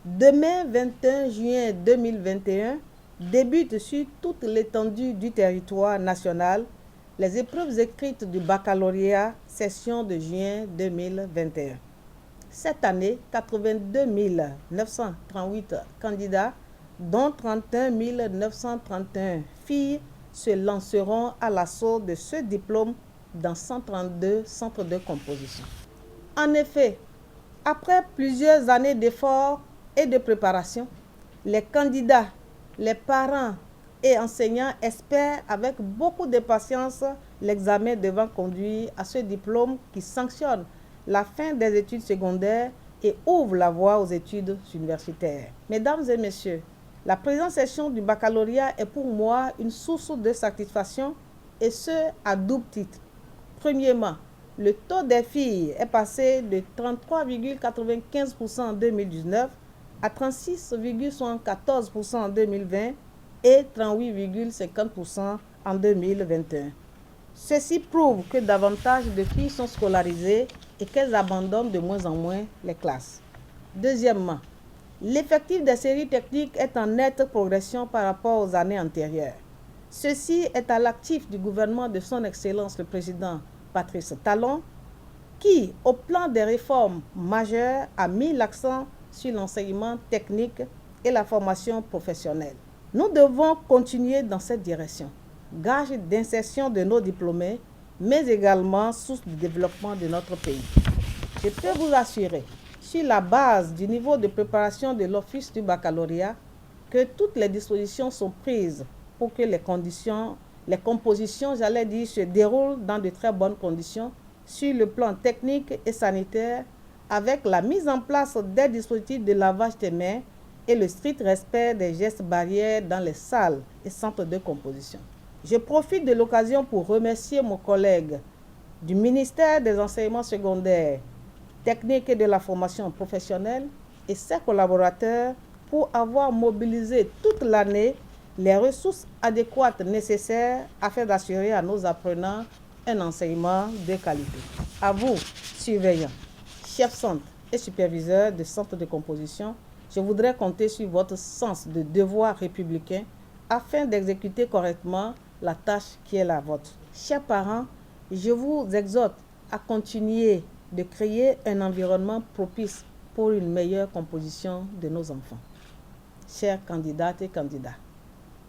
Demain, 21 juin 2021, débutent sur toute l'étendue du territoire national les épreuves écrites du baccalauréat session de juin 2021. Cette année, 82 938 candidats, dont 31 931 filles, se lanceront à l'assaut de ce diplôme dans 132 centres de composition. En effet, après plusieurs années d'efforts et de préparation, les candidats, les parents et enseignants espèrent avec beaucoup de patience l'examen devant conduire à ce diplôme qui sanctionne la fin des études secondaires et ouvre la voie aux études universitaires. Mesdames et messieurs, la présente session du baccalauréat est pour moi une source de satisfaction, et ce à double titre. Premièrement, le taux des filles est passé de 33,95% en 2019 à 36,74% en 2020 et 38,50% en 2021. Ceci prouve que davantage de filles sont scolarisées et qu'elles abandonnent de moins en moins les classes. Deuxièmement, l'effectif des séries techniques est en nette progression par rapport aux années antérieures. Ceci est à l'actif du gouvernement de son Excellence le Président Patrice Talon, qui, au plan des réformes majeures, a mis l'accent sur l'enseignement technique et la formation professionnelle. Nous devons continuer dans cette direction, gage d'insertion de nos diplômés, mais également source de développement de notre pays. Je peux vous assurer, sur la base du niveau de préparation de l'Office du baccalauréat, que toutes les dispositions sont prises pour que les compositions, se déroulent dans de très bonnes conditions sur le plan technique et sanitaire, avec la mise en place des dispositifs de lavage des mains et le strict respect des gestes barrières dans les salles et centres de composition. Je profite de l'occasion pour remercier mon collègue du ministère des Enseignements secondaires, techniques et de la formation professionnelle et ses collaborateurs pour avoir mobilisé toute l'année les ressources adéquates nécessaires afin d'assurer à nos apprenants un enseignement de qualité. À vous, surveillants, chefs centres et superviseurs de centres de composition, je voudrais compter sur votre sens de devoir républicain afin d'exécuter correctement la tâche qui est la vôtre. Chers parents, je vous exhorte à continuer de créer un environnement propice pour une meilleure composition de nos enfants. Chers candidates et candidats,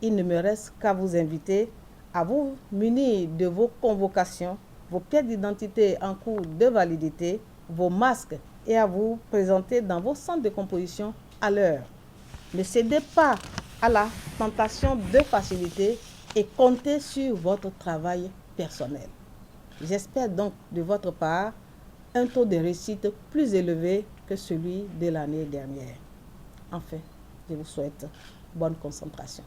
il ne me reste qu'à vous inviter à vous munir de vos convocations, vos pièces d'identité en cours de validité, vos masques et à vous présenter dans vos centres de composition à l'heure. Ne cédez pas à la tentation de facilité et comptez sur votre travail personnel. J'espère donc de votre part un taux de réussite plus élevé que celui de l'année dernière. Enfin, je vous souhaite bonne concentration.